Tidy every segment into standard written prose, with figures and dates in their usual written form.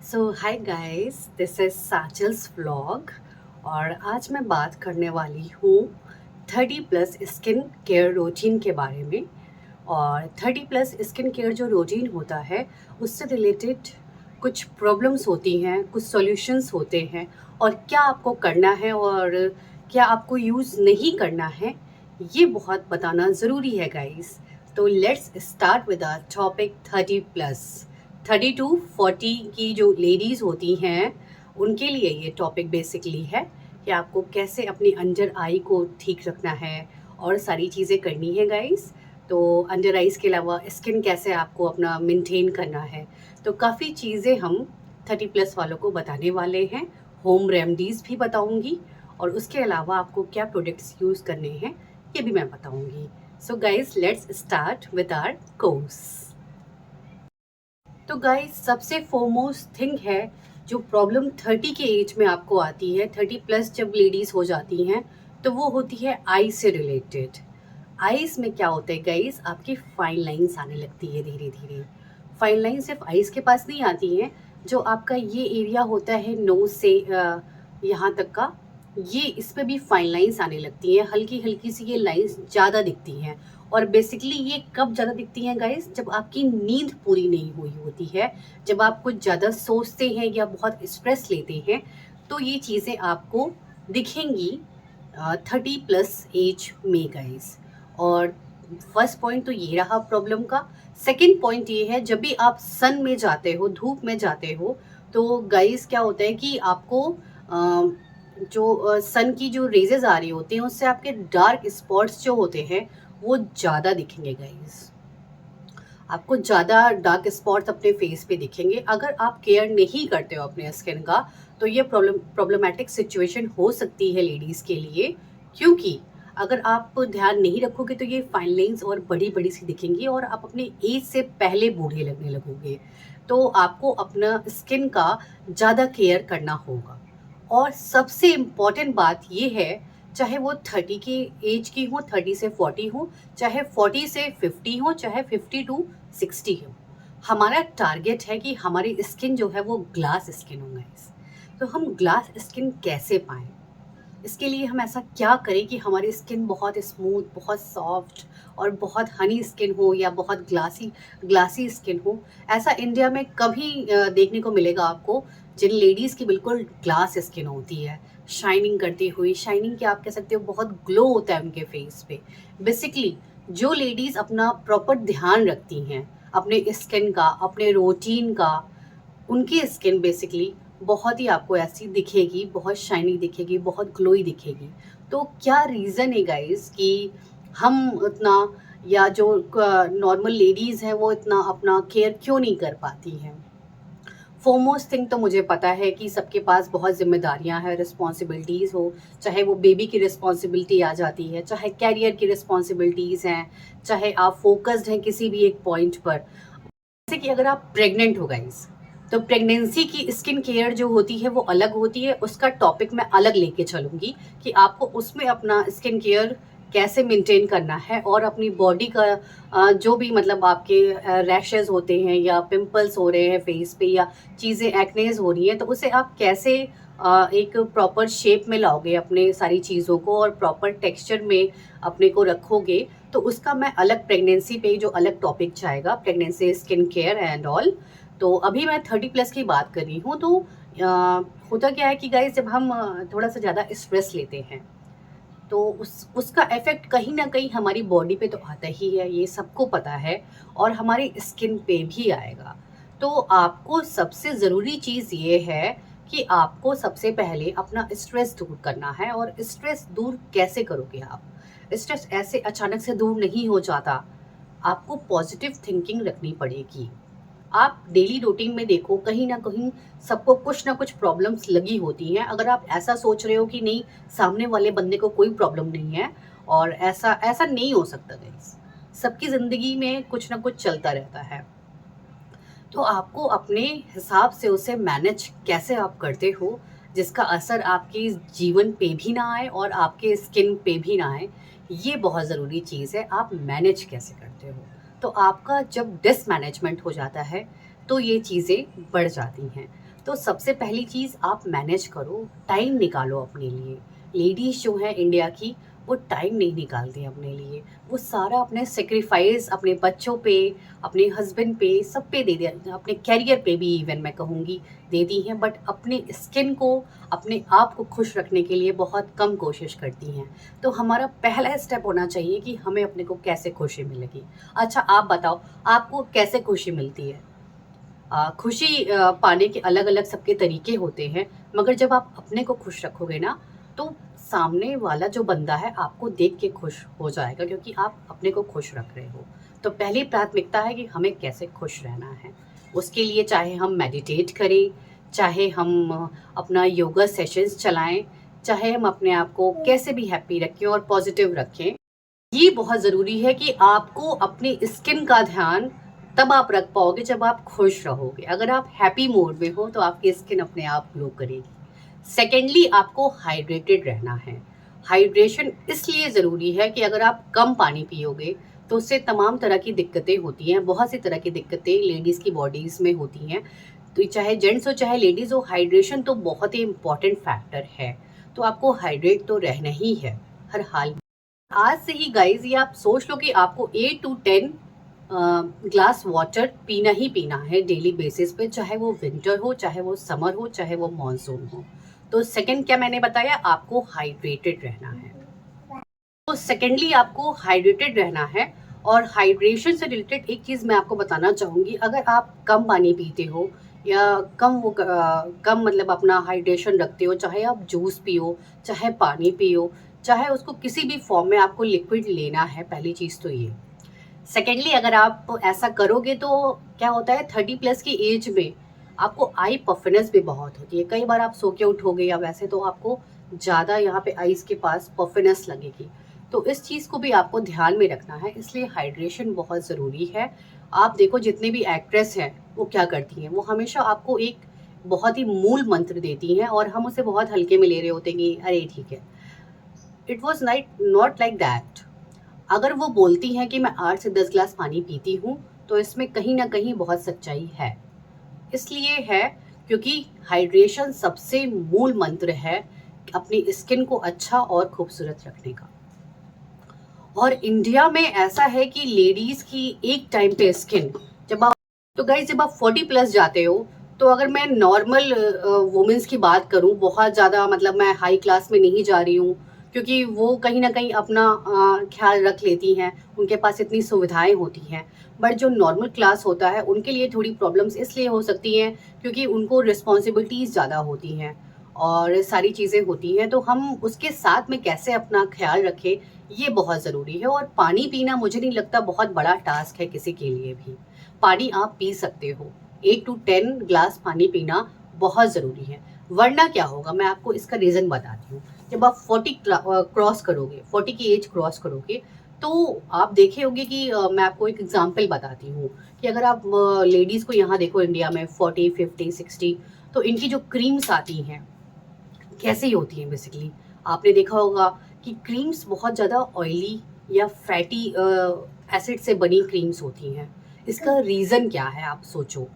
So hi guys, this is Sachal's vlog. और आज मैं बात करने वाली हूँ 30+ स्किन केयर रूटीन के बारे में। और 30+ स्किन केयर जो रूटीन होता है उससे रिलेटेड कुछ प्रॉब्लम्स होती हैं, कुछ सॉल्यूशंस होते हैं, और क्या आपको करना है और क्या आपको यूज़ नहीं करना है, ये बहुत बताना ज़रूरी है गाइस। तो let's start with our topic 30+। 30 to 40 की जो लेडीज़ होती हैं उनके लिए ये टॉपिक बेसिकली है कि आपको कैसे अपनी अंडर आई को ठीक रखना है और सारी चीज़ें करनी है गाइस। तो अंडर आइज़ के अलावा स्किन कैसे आपको अपना मेंटेन करना है, तो काफ़ी चीज़ें हम 30+ वालों को बताने वाले हैं। होम रेमडीज़ भी बताऊंगी, और उसके अलावा आपको क्या प्रोडक्ट्स यूज़ करने हैं ये भी मैं बताऊंगी। So guys, let's start with our course. तो गाइस, सबसे फोरमोस्ट थिंग है जो प्रॉब्लम 30 के एज में आपको आती है, 30+ जब लेडीज हो जाती हैं, तो वो होती है आई से रिलेटेड। आईज में क्या होता है गाइस, आपकी फाइन लाइंस आने लगती है धीरे धीरे। फाइन लाइन सिर्फ आईज के पास नहीं आती हैं, जो आपका ये एरिया होता है नोज से यहाँ तक का, ये इस पे भी फाइन लाइंस आने लगती हैं। हल्की हल्की सी ये लाइंस ज़्यादा दिखती हैं। और बेसिकली ये कब ज़्यादा दिखती हैं गाइस, जब आपकी नींद पूरी नहीं हुई होती है, जब आप कुछ ज़्यादा सोचते हैं या बहुत स्ट्रेस लेते हैं, तो ये चीज़ें आपको दिखेंगी 30+ एज में गाइस। और फर्स्ट पॉइंट तो ये रहा प्रॉब्लम का। सेकंड पॉइंट ये है, जब भी आप सन में जाते हो, धूप में जाते हो, तो गाइस क्या होता है कि आपको जो सन की जो रेजेस आ रही होती हैं उससे आपके डार्क स्पॉट्स जो होते हैं वो ज़्यादा दिखेंगे गाइस। आपको ज़्यादा डार्क स्पॉट्स अपने फेस पे दिखेंगे। अगर आप केयर नहीं करते हो अपने स्किन का, तो ये प्रॉब्लमेटिक सिचुएशन हो सकती है लेडीज़ के लिए। क्योंकि अगर आप ध्यान नहीं रखोगे तो ये फाइन लाइंस और बड़ी बड़ी सी दिखेंगी और आप अपने एज से पहले बूढ़े लगने लगोगे। तो आपको अपना स्किन का ज़्यादा केयर करना होगा। और सबसे इम्पॉर्टेंट बात ये है, चाहे वो 30 की एज की हो, 30 से 40 हो, चाहे 40 से 50 हो, चाहे 50 to 60 हो, हमारा टारगेट है कि हमारी स्किन जो है वो ग्लास स्किन हो गाइस। तो हम ग्लास स्किन कैसे पाएं, इसके लिए हम ऐसा क्या करें कि हमारी स्किन बहुत स्मूथ, बहुत सॉफ्ट और बहुत हनी स्किन हो, या बहुत ग्लासी ग्लासी स्किन हो। ऐसा इंडिया में कभी देखने को मिलेगा आपको जिन लेडीज़ की बिल्कुल ग्लास स्किन होती है, शाइनिंग करती हुई। शाइनिंग क्या आप कह सकते हो, बहुत ग्लो होता है उनके फेस पे। बेसिकली जो लेडीज़ अपना प्रॉपर ध्यान रखती हैं अपने स्किन का, अपने रूटीन का, उनकी स्किन बेसिकली बहुत ही आपको ऐसी दिखेगी, बहुत शाइनी दिखेगी, बहुत ग्लोई दिखेगी। तो क्या रीज़न है गाइस कि हम उतना, या जो नॉर्मल लेडीज़ हैं वो इतना अपना केयर क्यों नहीं कर पाती हैं? फोरमोस्ट थिंग तो मुझे पता है कि सबके पास बहुत ज़िम्मेदारियां हैं, रिस्पॉन्सिबिलिटीज़ हो, चाहे वो बेबी की रिस्पॉन्सिबिलिटी आ जाती है, चाहे कैरियर की रिस्पॉन्सिबिलिटीज़ हैं, चाहे आप फोकस्ड हैं किसी भी एक पॉइंट पर। जैसे कि अगर आप प्रेग्नेंट हो गाइस, तो प्रेगनेंसी की स्किन केयर जो होती है वो अलग होती है। उसका टॉपिक मैं अलग लेके चलूंगी कि आपको उसमें अपना स्किन केयर कैसे मेंटेन करना है, और अपनी बॉडी का जो भी मतलब आपके रैशेस होते हैं या पिंपल्स हो रहे हैं फेस पे, या चीज़ें एक्नेज हो रही हैं, तो उसे आप कैसे एक प्रॉपर शेप में लाओगे अपने सारी चीज़ों को, और प्रॉपर टेक्सचर में अपने को रखोगे। तो उसका मैं अलग प्रेगनेंसी पे जो अलग टॉपिक जाएगा, pregnancy skin care and all. तो अभी मैं 30+ की बात कर रही हूँ। तो होता क्या है कि गाइस, जब हम थोड़ा सा ज़्यादा स्ट्रेस लेते हैं, तो उसका इफेक्ट कहीं ना कहीं हमारी बॉडी पे तो आता ही है, ये सबको पता है, और हमारी स्किन पे भी आएगा। तो आपको सबसे ज़रूरी चीज़ ये है कि आपको सबसे पहले अपना स्ट्रेस दूर करना है। और स्ट्रेस दूर कैसे करोगे आप? स्ट्रेस ऐसे अचानक से दूर नहीं हो जाता। आपको पॉजिटिव थिंकिंग रखनी पड़ेगी। आप डेली रूटीन में देखो, कहीं ना कहीं सबको कुछ ना कुछ प्रॉब्लम्स लगी होती हैं। अगर आप ऐसा सोच रहे हो कि नहीं, सामने वाले बंदे को कोई प्रॉब्लम नहीं है, और ऐसा ऐसा नहीं हो सकता गाइस। सबकी ज़िंदगी में कुछ ना कुछ चलता रहता है। तो आपको अपने हिसाब से उसे मैनेज कैसे आप करते हो, जिसका असर आपके जीवन पे भी ना आए और आपके स्किन पे भी ना आए, ये बहुत ज़रूरी चीज़ है। आप मैनेज कैसे करते हो? तो आपका जब डिसमैनेजमेंट हो जाता है, तो ये चीज़ें बढ़ जाती हैं। तो सबसे पहली चीज़ आप मैनेज करो, टाइम निकालो अपने लिए। लेडीज़ जो हैं इंडिया की, वो टाइम नहीं निकालती हैं अपने लिए। वो सारा अपने सेक्रीफाइस अपने बच्चों पे, अपने हस्बैंड पे, सब पे दे दिया, अपने करियर पे भी इवन मैं कहूँगी देती हैं, बट अपने स्किन को, अपने आप को खुश रखने के लिए बहुत कम कोशिश करती हैं। तो हमारा पहला स्टेप होना चाहिए कि हमें अपने को कैसे खुशी मिलेगी। अच्छा आप बताओ, आपको कैसे खुशी मिलती है? खुशी पाने के अलग-अलग सबके तरीके होते हैं, मगर जब आप अपने को खुश रखोगे ना, तो सामने वाला जो बंदा है आपको देख के खुश हो जाएगा, क्योंकि आप अपने को खुश रख रहे हो। तो पहली प्राथमिकता है कि हमें कैसे खुश रहना है। उसके लिए चाहे हम मेडिटेट करें, चाहे हम अपना योगा सेशंस चलाएँ, चाहे हम अपने आप को कैसे भी हैप्पी रखें और पॉजिटिव रखें। ये बहुत ज़रूरी है कि आपको अपनी स्किन का ध्यान तब आप रख पाओगे जब आप खुश रहोगे। अगर आप हैप्पी मूड में हो तो आपकी स्किन अपने आप ग्लो करेगी। सेकेंडली, आपको हाइड्रेटेड रहना है। हाइड्रेशन इसलिए ज़रूरी है कि अगर आप कम पानी पियोगे तो उससे तमाम तरह की दिक्कतें होती हैं। बहुत सी तरह की दिक्कतें लेडीज़ की बॉडीज़ में होती हैं, तो चाहे जेंट्स हो चाहे लेडीज़ हो, हाइड्रेशन तो बहुत ही इम्पॉर्टेंट फैक्टर है। तो आपको हाइड्रेट तो रहना ही है हर हाल में। आज से ही गाइज ये आप सोच लो कि आपको 8 to 10 ग्लास वाटर पीना ही पीना है डेली बेसिस पे, चाहे वो विंटर हो, चाहे वो समर हो, चाहे वो मानसून हो। तो सेकंड क्या मैंने बताया, आपको हाइड्रेटेड रहना है। तो सेकेंडली आपको हाइड्रेटेड रहना है। और हाइड्रेशन से रिलेटेड एक चीज़ मैं आपको बताना चाहूँगी, अगर आप कम पानी पीते हो या कम मतलब अपना हाइड्रेशन रखते हो, चाहे आप जूस पियो, चाहे पानी पियो, चाहे उसको किसी भी फॉर्म में आपको लिक्विड लेना है, पहली चीज़ तो ये। सेकेंडली अगर आप ऐसा करोगे तो क्या होता है, 30+ की एज में आपको आई पफिनेस भी बहुत होती है। कई बार आप सो के उठोगे या वैसे तो आपको ज़्यादा यहाँ पे आईज के पास पफिनेस लगेगी। तो इस चीज़ को भी आपको ध्यान में रखना है, इसलिए हाइड्रेशन बहुत ज़रूरी है। आप देखो जितने भी एक्ट्रेस हैं वो क्या करती हैं, वो हमेशा आपको एक बहुत ही मूल मंत्र देती हैं और हम उसे बहुत हल्के में ले रहे होते हैं कि अरे ठीक है। It was not like that. अगर वो बोलती हैं कि मैं 8 से 10 ग्लास पानी पीती हूँ, तो इसमें कहीं ना कहीं बहुत सच्चाई है। इसलिए है क्योंकि हाइड्रेशन सबसे मूल मंत्र है अपनी स्किन को अच्छा और खूबसूरत रखने का। और इंडिया में ऐसा है कि लेडीज की एक टाइम पे स्किन, जब आप तो गाइस जब आप 40+ जाते हो, तो अगर मैं नॉर्मल वुमेन्स की बात करूं, बहुत ज़्यादा मतलब मैं हाई क्लास में नहीं जा रही हूं, क्योंकि वो कहीं ना कहीं अपना ख्याल रख लेती हैं, उनके पास इतनी सुविधाएं होती हैं। बट जो नॉर्मल क्लास होता है उनके लिए थोड़ी प्रॉब्लम्स इसलिए हो सकती हैं क्योंकि उनको रिस्पॉन्सिबिलिटीज़ ज़्यादा होती हैं और सारी चीज़ें होती हैं। तो हम उसके साथ में कैसे अपना ख्याल रखें, ये बहुत ज़रूरी है। और पानी पीना मुझे नहीं लगता बहुत बड़ा टास्क है किसी के लिए भी। पानी आप पी सकते हो, 8 to 10 ग्लास पानी पीना बहुत ज़रूरी है। वरना क्या होगा, मैं आपको इसका रीज़न बताती हूँ। जब आप 40 क्रॉस करोगे, 40 की एज क्रॉस करोगे, तो आप देखे होंगे कि मैं आपको एक एग्जांपल बताती हूँ कि अगर आप लेडीज़ को यहाँ देखो इंडिया में 40, 50, 60, तो इनकी जो क्रीम्स आती हैं कैसी होती हैं बेसिकली, आपने देखा होगा कि क्रीम्स बहुत ज़्यादा ऑयली या फैटी एसिड से बनी क्रीम्स होती हैं। इसका रीज़न क्या है आप सोचो,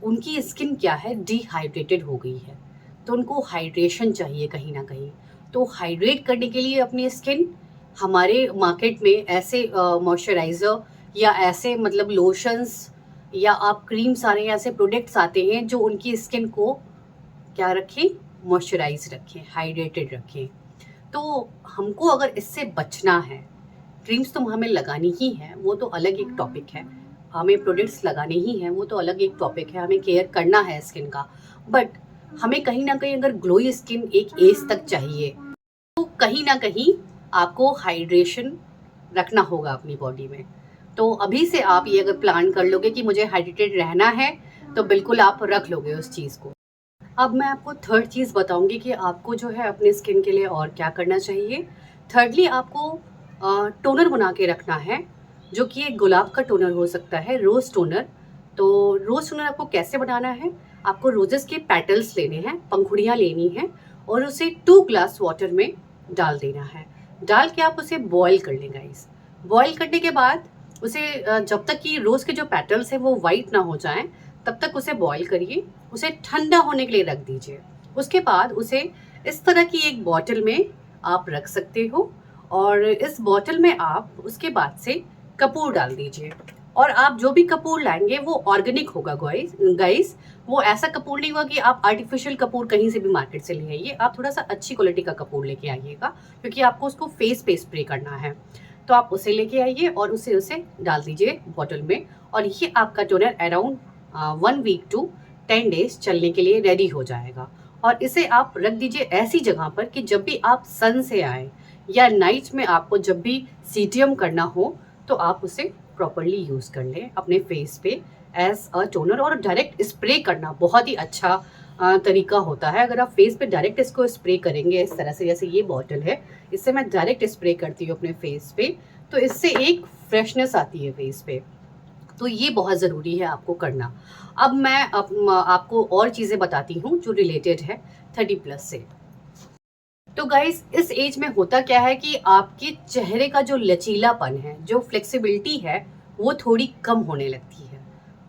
उनकी स्किन क्या है, डिहाइड्रेटेड हो गई है, तो उनको हाइड्रेशन चाहिए कहीं ना कहीं। तो हाइड्रेट करने के लिए अपनी स्किन, हमारे मार्केट में ऐसे मॉइस्चराइज़र या ऐसे मतलब लोशंस या आप क्रीम्स आ रहे हैं, ऐसे प्रोडक्ट्स आते हैं जो उनकी स्किन को क्या रखें, मॉइस्चराइज रखें, हाइड्रेटेड रखें। तो हमको अगर इससे बचना है, क्रीम्स तो हमें लगानी ही है, वो तो अलग एक टॉपिक है, हमें प्रोडक्ट्स लगाने ही हैं, वो तो अलग एक टॉपिक है, हमें केयर करना है स्किन का। बट हमें कहीं ना कहीं अगर ग्लोई स्किन एक एज तक चाहिए, तो कहीं ना कहीं आपको हाइड्रेशन रखना होगा अपनी बॉडी में। तो अभी से आप ये अगर प्लान कर लोगे कि मुझे हाइड्रेटेड रहना है, तो बिल्कुल आप रख लोगे उस चीज़ को। अब मैं आपको थर्ड चीज़ बताऊंगी कि आपको जो है अपने स्किन के लिए और क्या करना चाहिए। थर्डली आपको टोनर बना के रखना है, जो कि एक गुलाब का टोनर हो सकता है, रोज़ टोनर। तो रोज़ टोनर आपको कैसे बनाना है, आपको रोजेस के पेटल्स लेने हैं, पंखुड़ियाँ लेनी हैं और उसे 2 ग्लास वाटर में डाल देना है। डाल के आप उसे बॉयल कर लें गाइस। बॉयल करने के बाद उसे जब तक कि रोज़ के जो पेटल्स हैं वो वाइट ना हो जाएं, तब तक उसे बॉयल करिए। उसे ठंडा होने के लिए रख दीजिए। उसके बाद उसे इस तरह की एक बॉटल में आप रख सकते हो, और इस बॉटल में आप उसके बाद से कपूर डाल दीजिए। और आप जो भी कपूर लाएंगे वो ऑर्गेनिक होगा गाइस। वो ऐसा कपूर नहीं होगा कि आप आर्टिफिशियल कपूर कहीं से भी मार्केट से ले आइए। आप थोड़ा सा अच्छी क्वालिटी का कपूर लेके आइएगा, क्योंकि आपको उसको फेस पे स्प्रे करना है। तो आप उसे लेके आइए और उसे डाल दीजिए बॉटल में, और ये आपका toner around 1 week to 10 days चलने के लिए रेडी हो जाएगा। और इसे आप रख दीजिए ऐसी जगह पर कि जब भी आप सन से आए या नाइट में आपको जब भी सीटीएम करना हो तो आप उसे प्रॉपरली यूज़ कर लें अपने फेस पे एज अ टोनर। और डायरेक्ट स्प्रे करना बहुत ही अच्छा तरीका होता है। अगर आप फेस पे डायरेक्ट इसको स्प्रे करेंगे इस तरह से, जैसे ये बॉटल है, इससे मैं डायरेक्ट स्प्रे करती हूँ अपने फेस पे, तो इससे एक फ्रेशनेस आती है फेस पे। तो ये बहुत ज़रूरी है आपको करना। अब मैं आपको और चीज़ें बताती हूँ जो रिलेटेड है 30+ से। तो गाइस, इस एज में होता क्या है कि आपके चेहरे का जो लचीलापन है, जो फ्लेक्सिबिलिटी है, वो थोड़ी कम होने लगती है।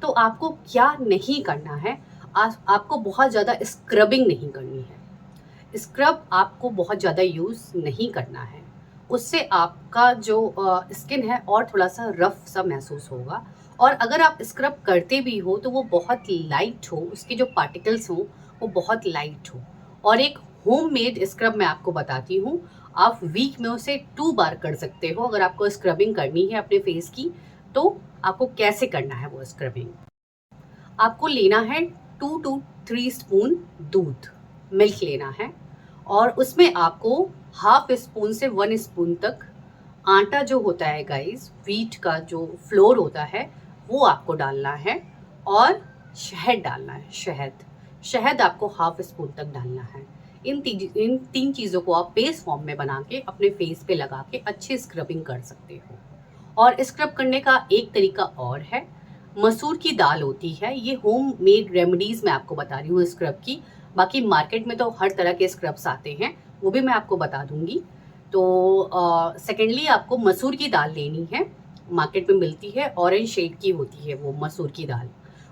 तो आपको क्या नहीं करना है, आपको बहुत ज़्यादा स्क्रबिंग नहीं करनी है। स्क्रब आपको बहुत ज़्यादा यूज़ नहीं करना है। उससे आपका जो स्किन है और थोड़ा सा रफ सा महसूस होगा। और अगर आप स्क्रब करते भी हो तो वो बहुत लाइट हो, उसके जो पार्टिकल्स हों वो बहुत लाइट हो। और एक होममेड स्क्रब मैं आपको बताती हूँ, आप वीक में उसे 2 बार कर सकते हो। अगर आपको स्क्रबिंग करनी है अपने फेस की तो आपको कैसे करना है वो स्क्रबिंग। आपको लेना है 2 to 3 स्पून दूध, मिल्क लेना है, और उसमें आपको हाफ स्पून से 1 स्पून तक आटा जो होता है गाइस, व्हीट का जो फ्लोर होता है वो आपको डालना है। और शहद डालना है, शहद आपको हाफ स्पून तक डालना है। इन 3 चीज़ों को आप पेस्ट फॉर्म में बना के अपने फेस पे लगा के अच्छी स्क्रबिंग कर सकते हो। और स्क्रब करने का एक तरीका और है, मसूर की दाल होती है, ये होम मेड रेमेडीज मैं आपको बता रही हूँ स्क्रब की। बाकी मार्केट में तो हर तरह के स्क्रब्स आते हैं, वो भी मैं आपको बता दूंगी। तो सेकेंडली आपको मसूर की दाल लेनी है, मार्केट में मिलती है, ऑरेंज शेड की होती है वो मसूर की दाल।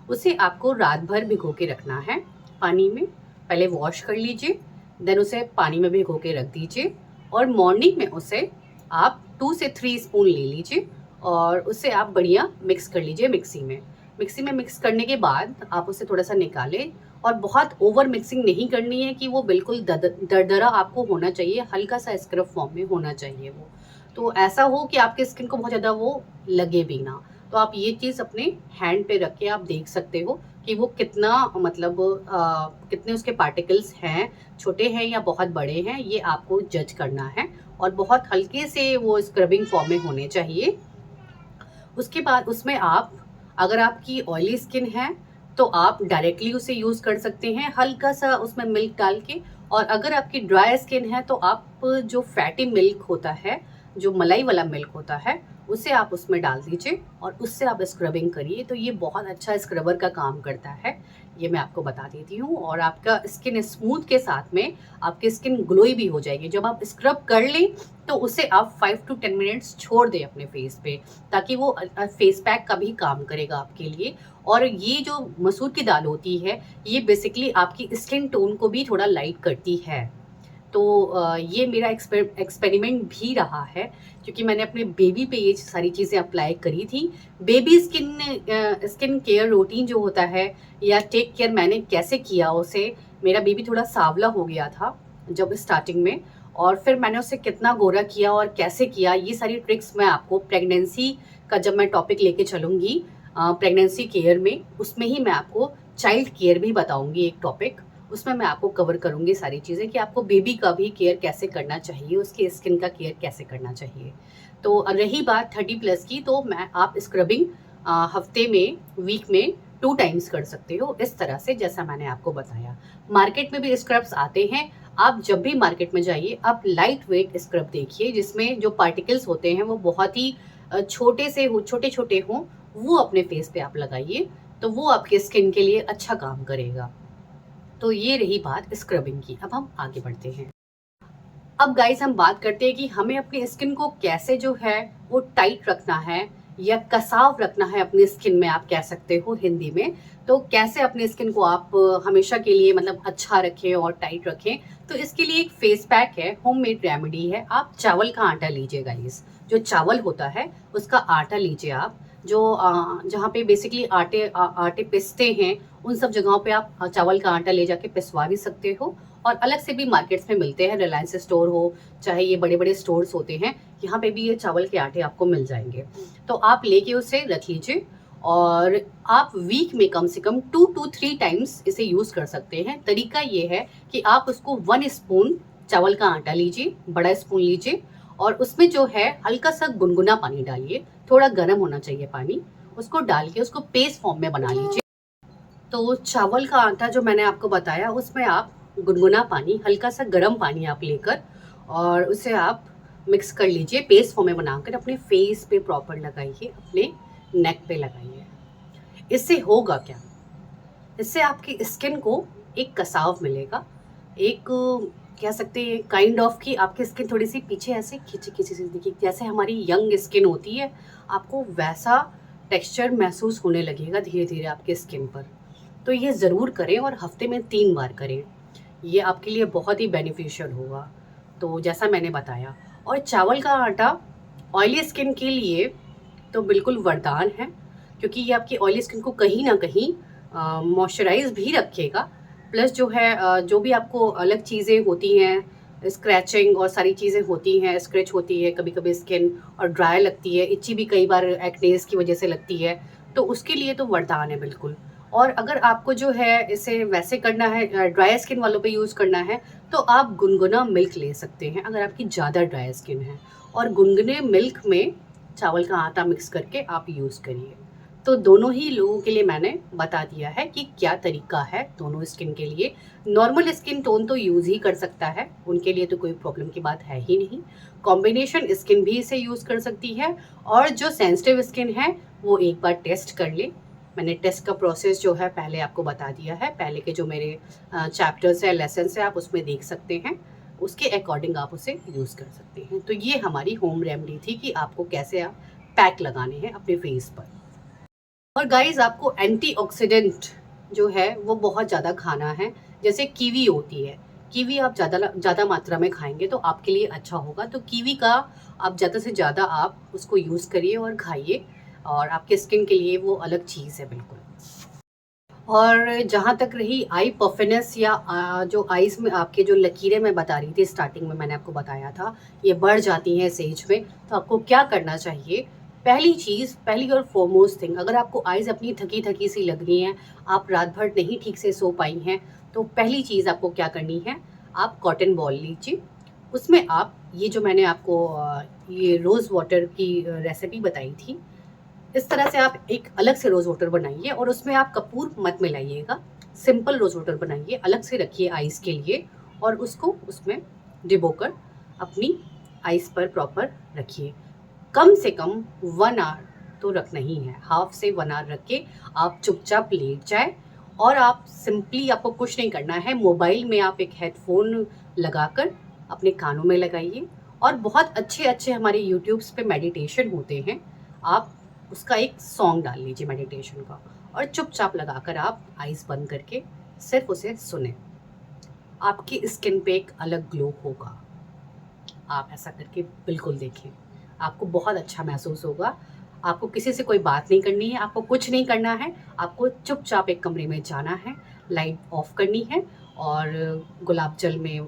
उसे आपको रात भर भिगो के रखना है पानी में। पहले वॉश कर लीजिए, देन उसे पानी में भिगो के रख दीजिए, और मॉर्निंग में उसे आप 2 से 3 स्पून ले लीजिए, और उसे आप बढ़िया मिक्स कर लीजिए मिक्सी में मिक्स करने के बाद आप उसे थोड़ा सा निकालें। और बहुत ओवर मिक्सिंग नहीं करनी है कि वो बिल्कुल दरदरा आपको होना चाहिए, हल्का सा स्क्रब फॉर्म में होना चाहिए वो। तो ऐसा हो कि आपके स्किन को बहुत ज़्यादा वो लगे भी ना। तो आप ये चीज़ अपने हैंड पे रख के आप देख सकते हो कि वो कितना मतलब कितने उसके पार्टिकल्स हैं, छोटे हैं या बहुत बड़े हैं, ये आपको जज करना है। और बहुत हल्के से वो स्क्रबिंग फॉर्म में होने चाहिए। उसके बाद उसमें आप, अगर आपकी ऑयली स्किन है तो आप डायरेक्टली उसे यूज़ कर सकते हैं हल्का सा उसमें मिल्क डाल के। और अगर आपकी ड्राई स्किन है तो आप जो फैटी मिल्क होता है, जो मलाई वाला मिल्क होता है, उसे आप उसमें डाल दीजिए और उससे आप स्क्रबिंग करिए। तो ये बहुत अच्छा स्क्रबर का काम करता है, ये मैं आपको बता देती हूँ। और आपका स्किन स्मूथ के साथ में आपकी स्किन ग्लोई भी हो जाएगी। जब आप स्क्रब कर लें तो उसे आप 5 to 10 मिनट्स छोड़ दें अपने फेस पे, ताकि वो फेस पैक का भी काम करेगा आपके लिए। और ये जो मसूर की दाल होती है, ये बेसिकली आपकी स्किन टोन को भी थोड़ा लाइट करती है। तो ये मेरा एक्सपेरिमेंट भी रहा है, क्योंकि मैंने अपने बेबी पे ये सारी चीज़ें अप्लाई करी थी। बेबी स्किन केयर रूटीन जो होता है या टेक केयर मैंने कैसे किया उसे, मेरा बेबी थोड़ा सांवला हो गया था जब स्टार्टिंग में, और फिर मैंने उसे कितना गोरा किया और कैसे किया, ये सारी ट्रिक्स मैं आपको प्रेगनेंसी का जब मैं टॉपिक लेके चलूँगी प्रेगनेंसी केयर में, उसमें ही मैं आपको चाइल्ड केयर भी बताऊँगी एक टॉपिक। उसमें मैं आपको कवर करूँगी सारी चीज़ें कि आपको बेबी का भी केयर कैसे करना चाहिए, उसके स्किन का केयर कैसे करना चाहिए। तो रही बात 30+ की, तो मैं आप स्क्रबिंग हफ्ते में, वीक में 2 टाइम्स कर सकते हो, इस तरह से जैसा मैंने आपको बताया। मार्केट में भी स्क्रब्स आते हैं, आप जब भी मार्केट में जाइए आप लाइट वेट स्क्रब देखिए, जिसमें जो पार्टिकल्स होते हैं वो बहुत ही छोटे छोटे हों, वो अपने फेस पे आप लगाइए, तो वो आपके स्किन के लिए अच्छा काम करेगा। तो ये रही बात स्क्रबिंग की। अब हम आगे बढ़ते हैं। अब गाइस हम बात करते हैं कि हमें अपनी स्किन को कैसे जो है वो टाइट रखना है, या कसाव रखना है अपनी स्किन में, आप कह सकते हो हिंदी में, तो कैसे अपने स्किन को आप हमेशा के लिए मतलब अच्छा रखें और टाइट रखें, तो इसके लिए एक फेस पैक है, होममेड रेमेडी है। आप चावल का आटा लीजिए गाइस, जो चावल होता है उसका आटा लीजिए आप, जो जहाँ पे बेसिकली आटे पिसते हैं उन सब जगहों पे आप चावल का आटा ले जाके पिसवा भी सकते हो, और अलग से भी मार्केट्स में मिलते हैं, रिलायंस स्टोर हो चाहे ये बड़े बड़े स्टोर्स होते हैं, यहाँ पे भी ये चावल के आटे आपको मिल जाएंगे। तो आप लेके उसे रख लीजिए, और आप वीक में कम से कम 2 to 3 टाइम्स इसे यूज़ कर सकते हैं। तरीका ये है कि आप उसको 1 स्पून चावल का आटा लीजिए, बड़ा स्पून लीजिए, और उसमें जो है हल्का सा गुनगुना पानी डालिए, थोड़ा गर्म होना चाहिए पानी, उसको डाल के उसको पेस्ट फॉर्म में बना लीजिए। तो चावल का आटा जो मैंने आपको बताया, उसमें आप गुनगुना पानी, हल्का सा गर्म पानी आप लेकर और उसे आप मिक्स कर लीजिए, पेस्ट फॉर्म में बनाकर अपने फेस पे प्रॉपर लगाइए, अपने नेक पे लगाइए। इससे होगा क्या, इससे आपकी स्किन को एक कसाव मिलेगा, एक कह सकते हैं काइंड ऑफ कि आपकी स्किन थोड़ी सी पीछे ऐसे खिंची खिंची सी दिखेगी, जैसे हमारी यंग स्किन होती है, आपको वैसा टेक्सचर महसूस होने लगेगा धीरे धीरे आपके स्किन पर। तो ये ज़रूर करें और हफ्ते में 3 बार करें, ये आपके लिए बहुत ही बेनिफिशियल होगा। तो जैसा मैंने बताया, और चावल का आटा ऑयली स्किन के लिए तो बिल्कुल वरदान है, क्योंकि ये आपकी ऑयली स्किन को कहीं ना कहीं मॉइस्चराइज भी रखेगा, प्लस जो है जो भी आपको अलग चीज़ें होती हैं, स्क्रैचिंग और सारी चीज़ें होती हैं, स्क्रैच होती है कभी कभी स्किन और ड्राई लगती है, इच्ची भी कई बार एक्नेस की वजह से लगती है, तो उसके लिए तो वरदान है बिल्कुल। और अगर आपको जो है इसे वैसे करना है, ड्राई स्किन वालों पे यूज़ करना है, तो आप गुनगुना मिल्क ले सकते हैं अगर आपकी ज़्यादा ड्राई स्किन है, और गुनगुने मिल्क में चावल का आटा मिक्स करके आप यूज़ करिए। तो दोनों ही लोगों के लिए मैंने बता दिया है कि क्या तरीका है दोनों स्किन के लिए। नॉर्मल स्किन टोन तो यूज़ ही कर सकता है, उनके लिए तो कोई प्रॉब्लम की बात है ही नहीं। कॉम्बिनेशन स्किन भी इसे यूज़ कर सकती है, और जो सेंसिटिव स्किन है वो एक बार टेस्ट कर ले। मैंने टेस्ट का प्रोसेस जो है पहले आपको बता दिया है, पहले के जो मेरे चैप्टर्स है, लेसन्स है, आप उसमें देख सकते हैं, उसके अकॉर्डिंग आप उसे यूज़ कर सकते हैं। तो ये हमारी होम रेमेडी थी कि आपको कैसे आप पैक लगाने हैं अपने फेस पर। और गाइस, आपको एंटीऑक्सीडेंट जो है वो बहुत ज़्यादा खाना है, जैसे कीवी होती है, कीवी आप ज़्यादा ज़्यादा मात्रा में खाएंगे तो आपके लिए अच्छा होगा। तो कीवी का आप ज़्यादा से ज़्यादा आप उसको यूज़ करिए और खाइए, और आपके स्किन के लिए वो अलग चीज़ है बिल्कुल। और जहाँ तक रही आई पफिनेस या जो आईज में आपके जो लकीरें मैं बता रही थी स्टार्टिंग में, मैंने आपको बताया था ये बढ़ जाती हैं इस एज में, तो आपको क्या करना चाहिए। पहली चीज़, पहली और फॉरमोस्ट थिंग, अगर आपको आईज अपनी थकी थकी सी लग रही हैं, आप रात भर नहीं ठीक से सो पाई हैं, तो पहली चीज़ आपको क्या करनी है, आप कॉटन बॉल लीजिए, उसमें आप ये जो मैंने आपको ये रोज़ वाटर की रेसिपी बताई थी, इस तरह से आप एक अलग से रोज़ वाटर बनाइए, और उसमें आप कपूर मत मिलाइएगा, सिंपल रोज़ वाटर बनाइए, अलग से रखिए आइस के लिए, और उसको उसमें डिबोकर अपनी आइस पर प्रॉपर रखिए। कम से कम 1 आवर तो रखना ही है, हाफ से 1 आवर रख के आप चुपचाप लेट जाए, और आप सिंपली, आपको कुछ नहीं करना है, मोबाइल में आप एक हेडफोन लगाकर अपने कानों में लगाइए, और बहुत अच्छे अच्छे हमारे यूट्यूब्स पे मेडिटेशन होते हैं, आप उसका एक सॉन्ग डाल लीजिए मेडिटेशन का, और चुपचाप लगाकर आप आइज़ बंद करके सिर्फ उसे सुने, आपकी स्किन पे एक अलग ग्लो होगा। आप ऐसा करके बिल्कुल देखें, आपको बहुत अच्छा महसूस होगा। आपको किसी से कोई बात नहीं करनी है, आपको कुछ नहीं करना है, आपको चुपचाप एक कमरे में जाना है, लाइट ऑफ करनी है, और गुलाब जल में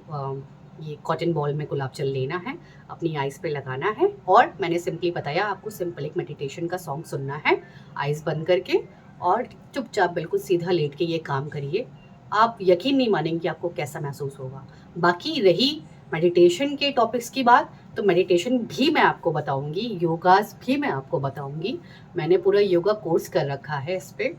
ये कॉटन बॉल में गुलाब जल लेना है, अपनी आइज़ पे लगाना है, और मैंने सिंपली बताया आपको, सिंपल एक मेडिटेशन का सॉन्ग सुनना है आइज़ बंद करके, और चुपचाप बिल्कुल सीधा लेट के ये काम करिए। आप यकीन नहीं मानेंगे आपको कैसा महसूस होगा। बाकी रही मेडिटेशन के टॉपिक्स की बात, तो मेडिटेशन भी मैं आपको बताऊंगी, योगास भी मैं आपको बताऊंगी, मैंने पूरा योगा कोर्स कर रखा है इस पे,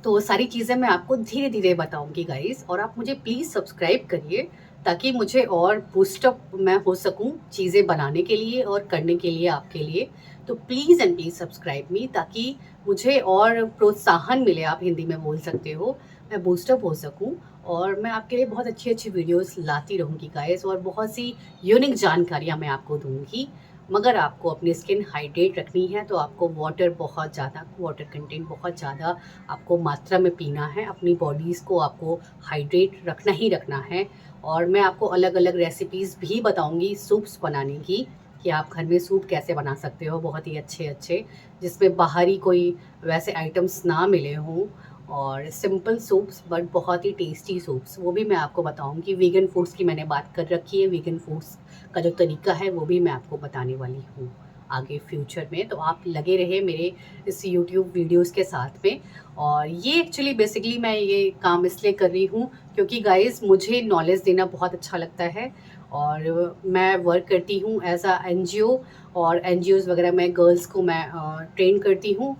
तो सारी चीज़ें मैं आपको धीरे धीरे बताऊंगी गाइस। और आप मुझे प्लीज़ सब्सक्राइब करिए, ताकि मुझे और बूस्टअप मैं हो सकूं चीज़ें बनाने के लिए और करने के लिए आपके लिए। तो प्लीज़ एंड प्लीज़ सब्सक्राइब मी, ताकि मुझे और प्रोत्साहन मिले, आप हिंदी में बोल सकते हो, मैं बूस्टअप हो सकूं, और मैं आपके लिए बहुत अच्छी अच्छी वीडियोस लाती रहूंगी गाइस, और बहुत सी यूनिक जानकारियां मैं आपको दूंगी। मगर आपको अपनी स्किन हाइड्रेट रखनी है तो आपको वाटर कंटेंट बहुत ज़्यादा आपको मात्रा में पीना है। अपनी बॉडीज़ को आपको हाइड्रेट रखना ही रखना है। और मैं आपको अलग अलग रेसिपीज़ भी बताऊंगी सूप्स बनाने की, कि आप घर में सूप कैसे बना सकते हो बहुत ही अच्छे अच्छे, जिसमें बाहरी कोई वैसे आइटम्स ना मिले हों, और सिंपल सूप्स बट बहुत ही टेस्टी सूप्स, वो भी मैं आपको बताऊंगी। वीगन फूड्स की मैंने बात कर रखी है, वीगन फूड्स का जो तरीका है वो भी मैं आपको बताने वाली हूँ आगे फ्यूचर में। तो आप लगे रहे मेरे इस यूट्यूब वीडियोस के साथ में। और ये एक्चुअली बेसिकली मैं ये काम इसलिए कर रही हूँ क्योंकि गाइस मुझे नॉलेज देना बहुत अच्छा लगता है। और मैं वर्क करती हूँ एज अ एनजीओ, और एनजीओज़ वगैरह में गर्ल्स को मैं ट्रेन करती हूँ।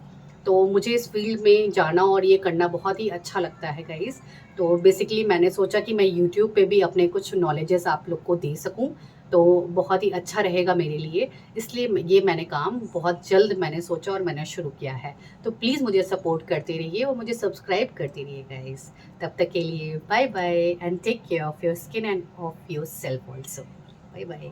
तो मुझे इस फील्ड में जाना और ये करना बहुत ही अच्छा लगता है गाइस। तो बेसिकली मैंने सोचा कि मैं यूट्यूब पे भी अपने कुछ नॉलेजेस आप लोग को दे सकूं, तो बहुत ही अच्छा रहेगा मेरे लिए। इसलिए ये मैंने काम बहुत जल्द मैंने सोचा और मैंने शुरू किया है। तो प्लीज़ मुझे सपोर्ट करते रहिए और मुझे सब्सक्राइब करते रहिए गाइस। तब तक के लिए bye bye and take care of your skin and of your self also. Bye bye.